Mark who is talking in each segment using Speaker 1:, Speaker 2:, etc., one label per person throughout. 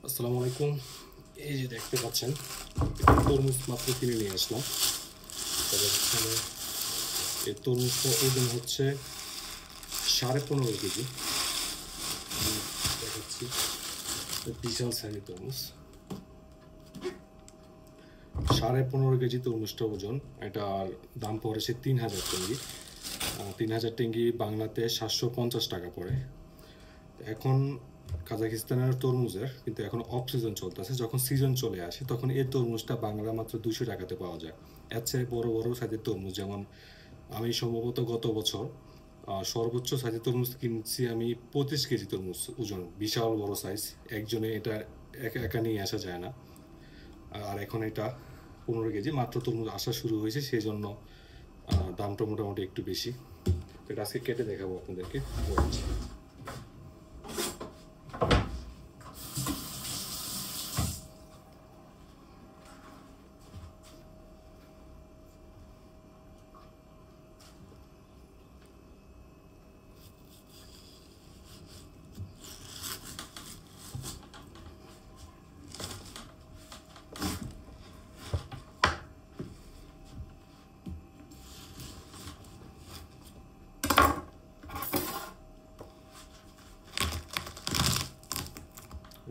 Speaker 1: আসসালামু আলাইকুম। এই যে দেখতে পাচ্ছেন তরমুজ মাত্র কিনে নিয়ে আসলাম। তবে এখানে এই তরমুজটা ওজন হচ্ছে 15.5 কেজি। আমি দেখাচ্ছি, বিশাল সাইজের তরমুজ। 15.5 কেজি তরমুজটা ওজন। এটার দাম পড়েছে 3000 টেঙ্গি। 3000 টেঙ্গি বাংলাতে 750 টাকা পড়ে। এখন কাজাকিস্তানের তরমুজের কিন্তু এখন অফ সিজন চলতেছে। যখন সিজন চলে আসে তখন এই তরমুজটা বাংলা মাত্র 200 টাকাতে পাওয়া যায়। এর চেয়ে বড় বড় সাইজের তরমুজ, যেমন আমি সম্ভবত গত বছর সর্বোচ্চ সাইজের তরমুজ কিনছি আমি 25 কেজি তরমুজ ওজন, বিশাল বড় সাইজ। একজনে এটা একা একা নিয়ে আসা যায় না। আর এখন এটা 15 কেজি মাত্র তরমুজ আসা শুরু হয়েছে, সেই জন্য দামটা মোটামুটি একটু বেশি। তো এটা আজকে কেটে দেখাবো আপনাদেরকে।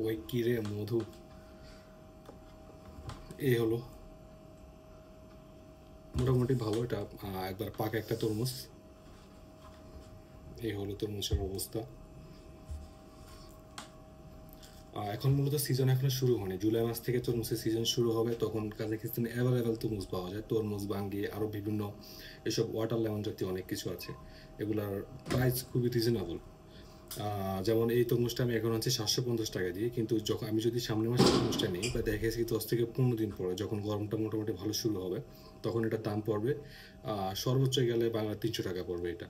Speaker 1: ওই কিরে মধু, এই হলো মোটামুটি ভালো। এটা একবার পাকা একটা তরমুজ। এই হলো তরমুজের অবস্থা। এখন মূলত সিজন এখনো শুরু হয়নি। জুলাই মাস থেকে তরমুজের সিজন শুরু হবে, তখন কাজাকিস্তানে অ্যাভেলেবেল তরমুজ পাওয়া যায়। তরমুজ, বাঙ্গি, আরও বিভিন্ন এসব ওয়াটার লেমন জাতীয় অনেক কিছু আছে। এগুলার প্রাইস খুবই রিজনেবল। যেমন এই তরমুজটা আমি এখন হচ্ছে 750 টাকা দিয়ে, কিন্তু যখন আমি যদি সামনের মাসে তরমুজটা নিই বা দেখেছি 10 থেকে 15 দিন পরে, যখন গরমটা মোটামুটি ভালো শুরু হবে, তখন এটার দাম পড়বে সর্বোচ্চ গেলে বাংলা 300 টাকা পড়বে এটা।